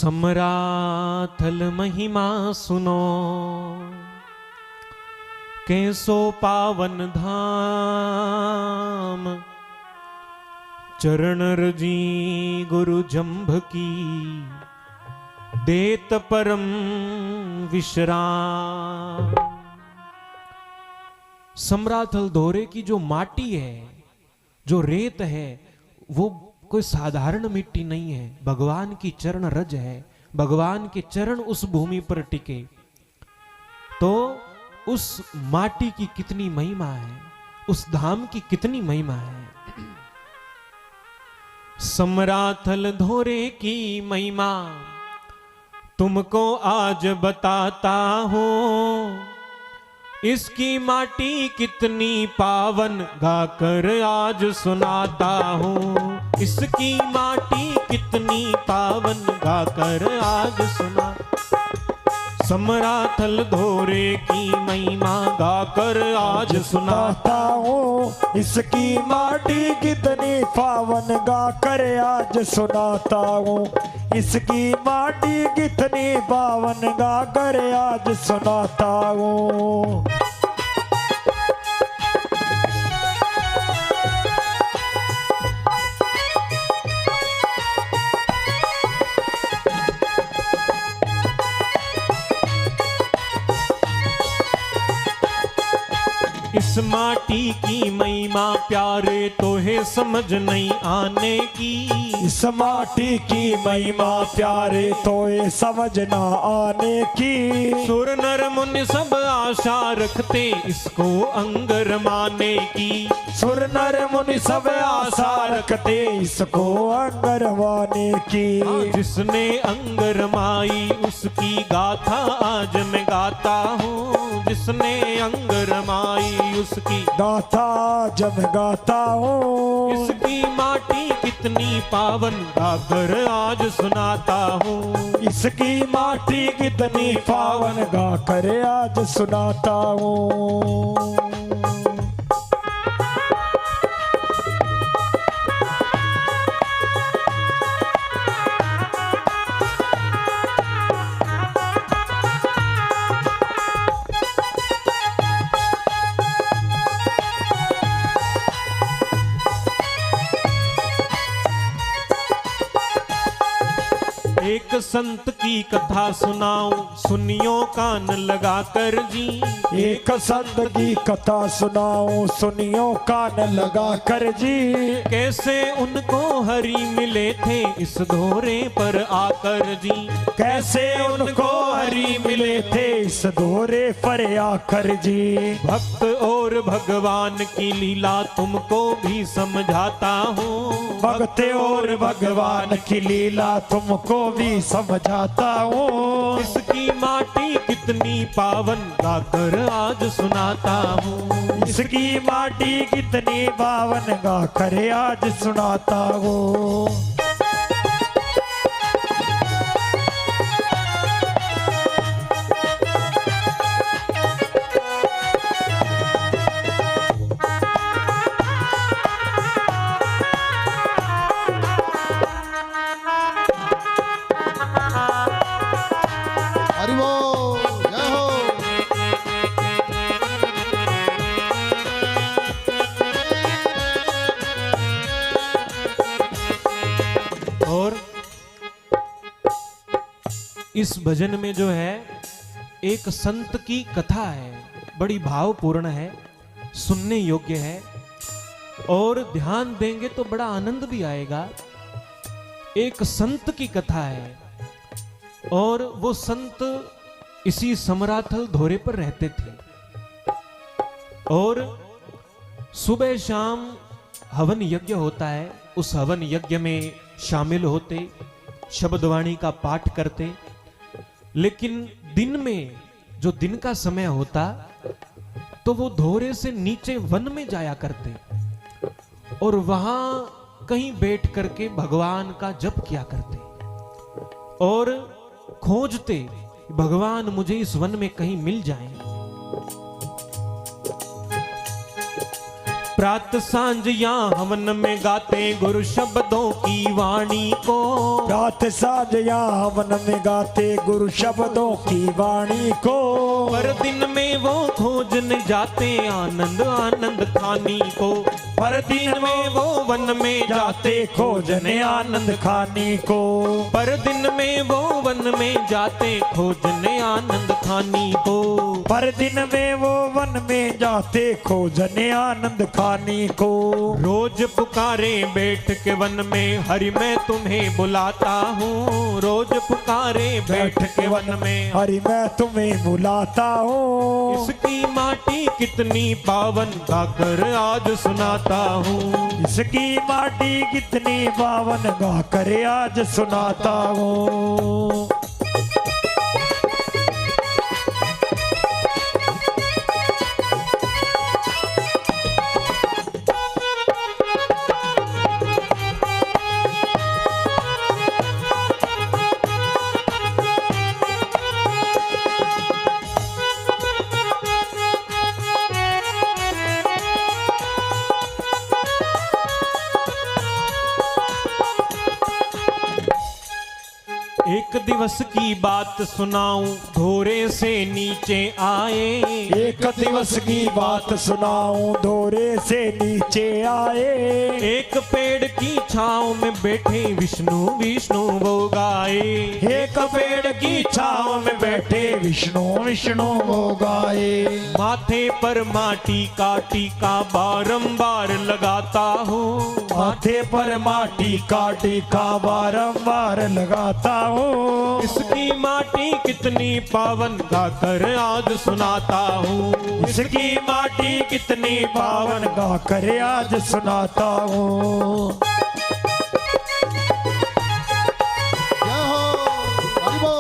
समराथल महिमा सुनो, कैसो पावन धाम। चरण रजी गुरु जंभ की, देत परम विश्राम। समराथल धोरे की जो माटी है, जो रेत है, वो कोई साधारण मिट्टी नहीं है, भगवान की चरण रज है। भगवान के चरण उस भूमि पर टिके तो उस माटी की कितनी महिमा है, उस धाम की कितनी महिमा है। समराथल धोरे की महिमा तुमको आज बताता हूं, इसकी माटी कितनी पावन गाकर आज सुनाता हूँ। इसकी माटी कितनी पावन गाकर आज सुना। समराथल धोरे की महिमा गाकर आज सुनाता हूँ। इसकी माटी कितनी पावन गाकर आज सुनाता हूँ। इसकी माटी कितनी पावन गाकर आज सुनाता हूँ। इस माटी की महिमा प्यारे तो है समझ नहीं आने की। इस माटी की महिमा प्यारे तो ये समझ ना आने की। सुर नर मुनि सब आशा रखते इसको अंगर माने की। सुर नर मुनि सब आशा रखते इसको अंगर माने की। जिसने अंगर माई उसकी गाथा आज मैं गाता हूँ। जिसने अंगर माई उसकी गाथा जब गाता हूँ। इसकी माटी कितनी पावन गाकर आज सुनाता हूँ। इसकी माटी कितनी पावन गाकर आज सुनाता हूँ। एक संत की कथा सुनाऊं, सुनियो कान लगा कर जी। एक संत की कथा सुनाऊं, सुनियो कान लगा कर जी। कैसे उनको हरि मिले थे इस धोरे पर आकर जी। कैसे उनको हरि मिले थे इस धोरे पर आकर जी। भक्त और भगवान की लीला तुमको भी समझाता हूँ। भक्त और भगवान की लीला तुमको भी समझाता हूँ। इसकी माटी कितनी पावन गाकर आज सुनाता हूँ। इसकी माटी कितनी पावन गाकर आज सुनाता हूँ। और इस भजन में जो है एक संत की कथा है, बड़ी भावपूर्ण है, सुनने योग्य है और ध्यान देंगे तो बड़ा आनंद भी आएगा। एक संत की कथा है और वो संत इसी समराथल धोरे पर रहते थे और सुबह शाम हवन यज्ञ होता है। उस हवन यज्ञ में शामिल होते, शब्दवाणी का पाठ करते। लेकिन दिन में जो दिन का समय होता तो वो धोरे से नीचे वन में जाया करते और वहां कहीं बैठ करके भगवान का जप किया करते और खोजते भगवान मुझे इस वन में कहीं मिल जाएं। प्रात सांझ या हवन में गाते गुरु शब्दों की वाणी को। रात साँझ या हवन में गाते गुरु शब्दों की वाणी को। पर दिन में वो खोजने जाते आनंद आनंद खानी को। पर दिन में वो वन में जाते खोजने आनंद खानी को। पर दिन में वो वन में जाते खोजने आनंद खानी को। पर दिन में वो वन में जाते खोजने आनंद खानी को। रोज पुकारे बैठ के वन में हरि मैं तुम्हें बुलाता हूँ। रोज पुकारे बैठ के वन में हरि मैं तुम्हें बुलाता हूँ। इसकी माटी कितनी पावन गाकर आज सुनाता हूँ। इसकी माटी कितनी पावन गाकर आज सुनाता हूँ। एक दिवस की बात सुनाऊं धोरे से नीचे आए। एक दिवस की बात सुनाऊं धोरे से नीचे आए। एक पेड़ की छांव में बैठे विष्णु विष्णु वो गाए। एक पेड़ की छांव में बैठे विष्णु विष्णु वो गाए। माथे पर माटी का टीका बारंबार लगाता हूँ। माथे पर माटी का टीका बारंबार लगाता हूँ। इसकी माटी कितनी पावन गाकर आज सुनाता हूँ। इसकी माटी कितनी पावन गाकर आज सुनाता हूँ। जय हो हरि बोल।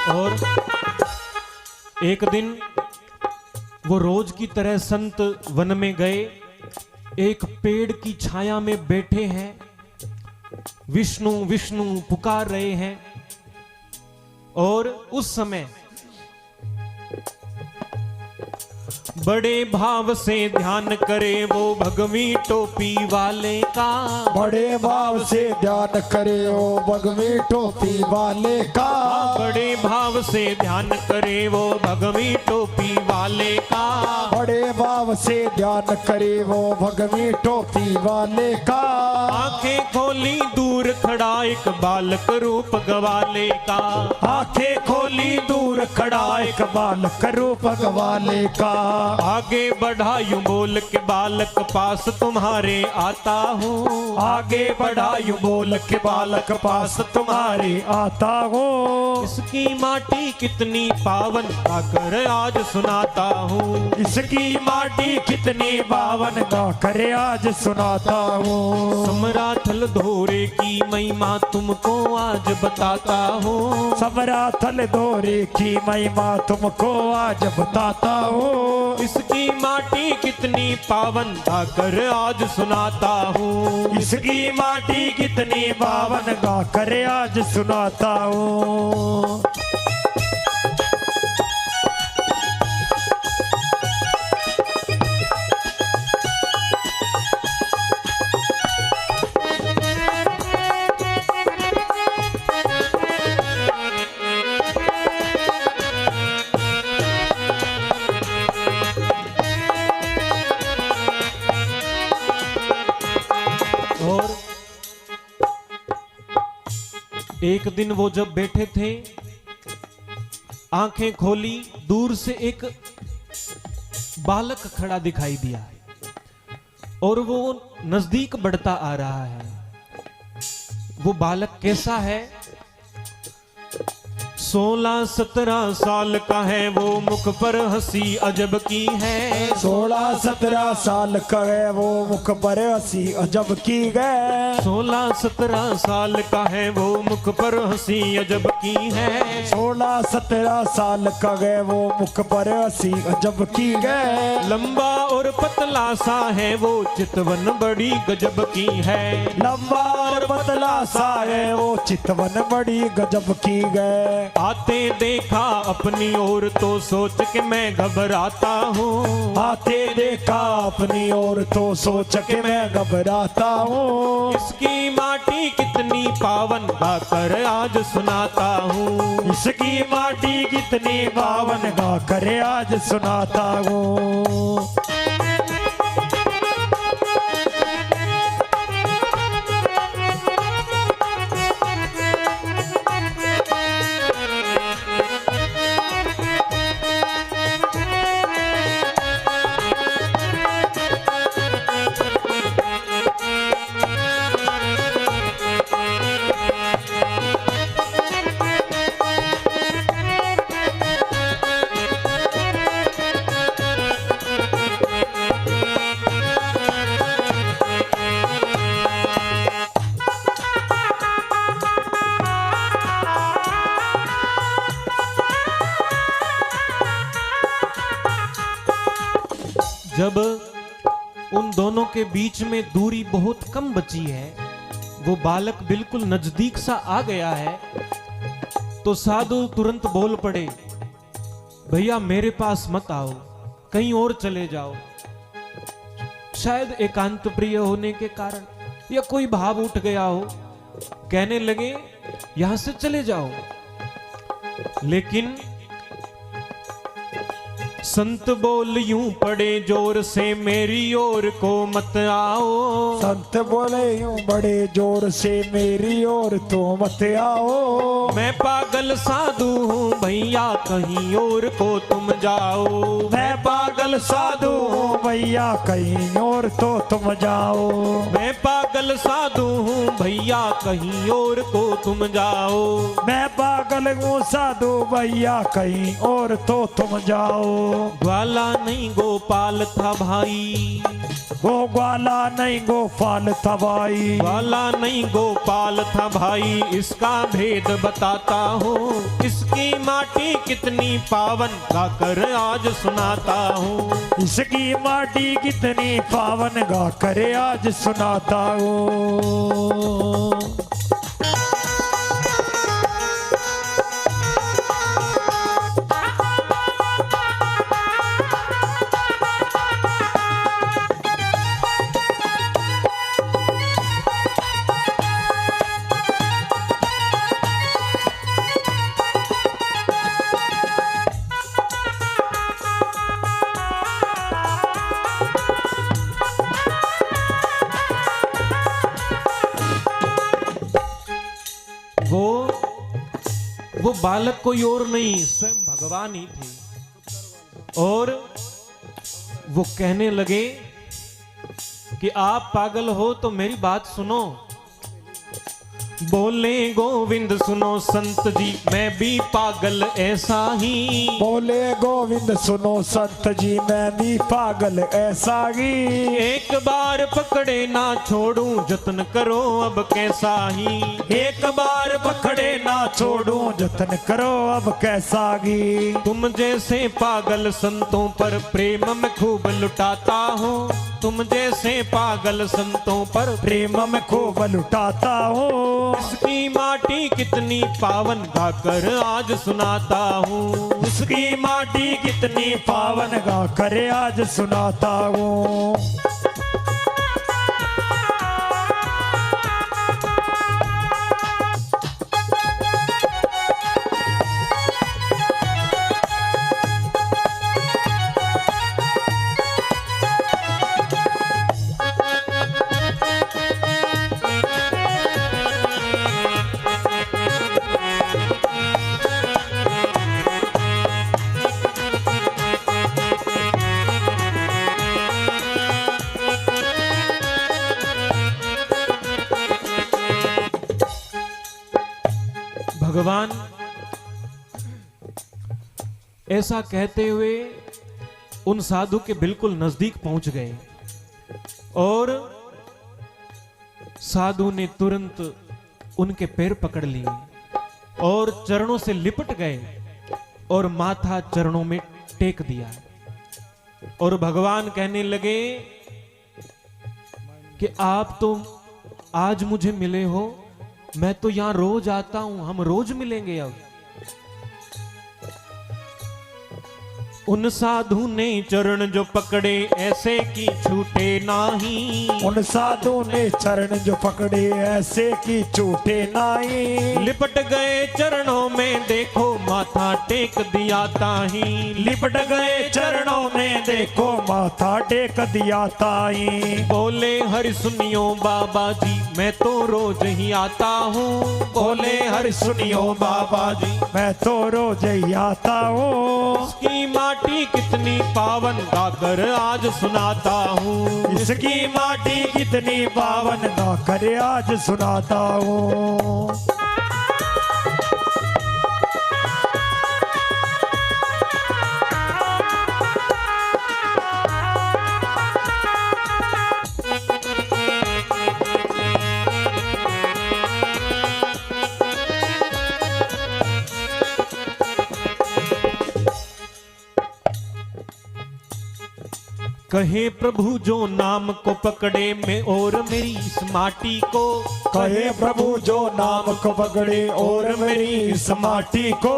और एक दिन वो रोज की तरह संत वन में गए। एक पेड़ की छाया में बैठे हैं, विष्णु विष्णु पुकार रहे हैं। और उस समय बड़े भाव से ध्यान करे वो भगवी टोपी वाले का। बड़े भाव से ध्यान करे ओ भगवी टोपी वाले का। बड़े भाव से ध्यान करे वो भगवी टोपी वाले का। बड़े भाव से ध्यान करे वो भगवी टोपी वाले का। आंखें खोली दूर खड़ा एक बालक रूप गवाले का। आंखें खोली दूर खड़ा एक बालक रूप गवाले का। आगे बढ़ा यूं बोल के बालक पास तुम्हारे आता हूँ। आगे बढ़ा यूं बोल के बालक पास तुम्हारे आता हूँ। इसकी माटी कितनी पावन गाकर आज सुनाता हूँ। इसकी माटी कितनी पावन गाकर आज सुनाता हूँ। समराथल धोरे की महिमा तुमको आज बताता हूँ। समराथल धोरे की महिमा तुमको आज बताता हूँ। इसकी माटी कितनी पावन गाकर आज सुनाता हूँ। इसकी माटी कितनी पावन गाकर आज सुनाता हूँ। और एक दिन वो जब बैठे थे, आंखें खोली, दूर से एक बालक खड़ा दिखाई दिया और वो नजदीक बढ़ता आ रहा है। वो बालक कैसा है? 16-17 साल का है वो, मुख पर हंसी अजब की है। 16-17 साल का है वो, मुख पर हंसी अजब की है। 16-17 साल का है वो, मुख पर हंसी अजब की है। 16-17 साल का है वो, मुख पर हंसी अजब की है। लंबा और पतला सा है वो, चितवन बड़ी गजब की है। लंबा और पतला सा है वो, चितवन बड़ी गजब की है। आते देखा अपनी ओर तो सोच के मैं घबराता हूँ। आते देखा अपनी ओर तो सोच के मैं घबराता हूँ। इसकी माटी कितनी पावन, गाकर आज सुनाता हूँ। इसकी माटी कितनी पावन, गा करे आज सुनाता हूँ। जब उन दोनों के बीच में दूरी बहुत कम बची है, वो बालक बिल्कुल नजदीक सा आ गया है, तो साधु तुरंत बोल पड़े, भैया मेरे पास मत आओ, कहीं और चले जाओ। शायद एकांत प्रिय होने के कारण या कोई भाव उठ गया हो, कहने लगे यहां से चले जाओ। लेकिन संत बोल यूं पड़े जोर से, मेरी ओर को मत आओ। संत बोले यूं बड़े जोर से, मेरी ओर तो मत आओ। मैं पागल साधु हूँ भैया, कहीं और को तुम जाओ। मैं पागल साधु हूँ भैया, कहीं और तो तुम जाओ। मैं पागल साधु हूँ भैया, कहीं और को तुम जाओ। मैं पागल हूँ साधु भैया, कहीं और तो तुम जाओ। ग्वाला नहीं गोपाल था भाई, वो ग्वाला नहीं गोपाल था भाई। ग्वाला नहीं गोपाल था भाई, इसका भेद बताता हूँ। इसकी माटी कितनी पावन, गाकर आज सुनाता हूँ। इसकी माटी कितनी पावन, गा करे आज सुनाता हूँ। वो बालक कोई और नहीं, स्वयं भगवान ही थे। और वो कहने लगे कि आप पागल हो तो मेरी बात सुनो। बोले गोविंद सुनो संत जी, मैं भी पागल ऐसा ही। बोले गोविंद सुनो संत जी, मैं भी पागल ऐसा ही। एक बार पकड़े ना छोड़ूं, जतन करो अब कैसा ही। एक बार पकड़े ना छोड़ूं, जतन करो अब कैसा ही। तुम जैसे पागल संतों पर प्रेम में खूब लुटाता हूँ। तुम जैसे पागल संतों पर प्रेम में खूब लुटाता हूँ। इसकी माटी कितनी पावन, गाकर आज सुनाता हूँ। इसकी माटी कितनी पावन, गा कर आज सुनाता हूँ। भगवान ऐसा कहते हुए उन साधु के बिल्कुल नजदीक पहुंच गए और साधु ने तुरंत उनके पैर पकड़ लिए और चरणों से लिपट गए और माथा चरणों में टेक दिया और भगवान कहने लगे कि आप तो आज मुझे मिले हो, मैं तो यहां रोज आता हूं, हम रोज मिलेंगे अब। उन साधु ने चरण जो पकड़े ऐसे कि छूटे नाही। उन साधु ने चरण जो पकड़े ऐसे कि छूटे नाही। लिपट गए चरणों में देखो माथा टेक दिया ताही। लिपट गए चरणों में देखो माथा टेक दिया ताई। बोले हरि सुनियो बाबा जी मैं तो रोज ही आता हूँ। बोले हरि सुनियो बाबा जी मैं तो रोज ही आता हूँ। इसकी माटी कितनी पावन गाकर आज सुनाता हूँ। इसकी माटी कितनी पावन गाकर आज सुनाता हूँ। कहे प्रभु जो नाम को पकड़े मैं और मेरी इस माटी को। कहे प्रभु जो नाम को पकड़े और मेरी इस माटी को।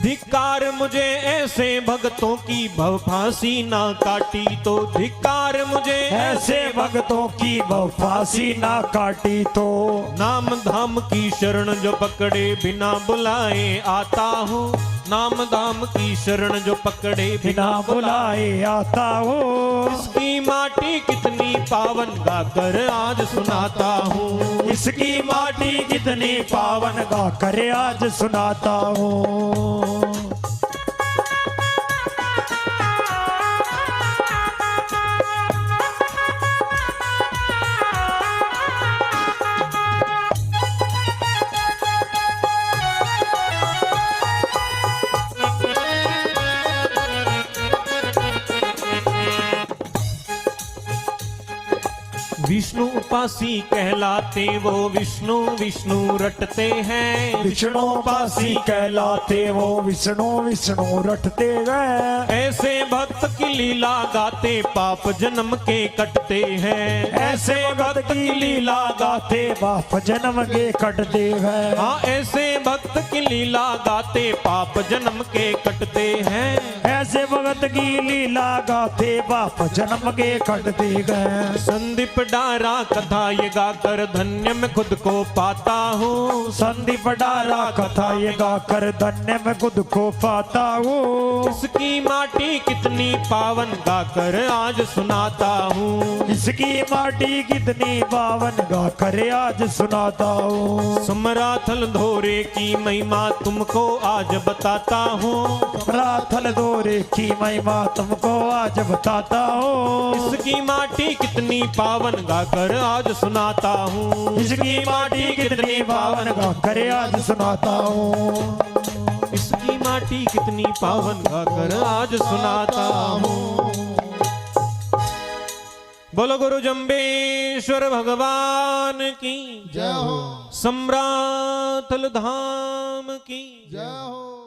धिक्कार मुझे ऐसे भक्तों की भव फांसी ना काटी तो। धिक्कार मुझे ऐसे भक्तों की भव फांसी ना काटी तो। नाम धाम की शरण जो पकड़े बिना बुलाए आता हूँ। नाम धाम की शरण जो पकड़े बिना बुलाए आता हूँ। इसकी माटी कितनी पावन गाकर आज सुनाता हूँ। इसकी माटी कितनी पावन गाकर आज सुनाता हूँ। विष्णु उपासी कहलाते वो विष्णु विष्णु रटते हैं। विष्णु उपासी कहलाते वो विष्णु विष्णु रटते गए। ऐसे भक्त की लीला गाते पाप जन्म के कटते हैं। ऐसे भक्त की लीला गाते पाप जन्म के कटते हैं। हाँ ऐसे भक्त की लीला गाते पाप जन्म के कटते हैं। ऐसे भक्त की लीला गाते पाप जन्म के कटते गए। संदीप डारा कथा ये गाकर धन्य में खुद को पाता हूँ। संदीप डारा कथा ये गाकर धन्य में खुद को पाता हूँ। इसकी माटी कितनी पावन गाकर आज सुनाता हूँ। इसकी माटी कितनी पावन गाकर आज सुनाता हूँ। समराथल धोरे की महिमा तुमको आज बताता हूँ। समराथल धोरे की महिमा तुमको आज बताता हूँ। इसकी माटी कितनी पावन गाकर आज सुनाता हूँ। इसकी माटी कितनी पावन गाकर आज सुनाता हूँ। इसकी माटी कितनी पावन गाकर आज सुनाता हूँ। बोलो गुरु जम्बेश्वर भगवान की जय हो। सम्राथल धाम की जय हो।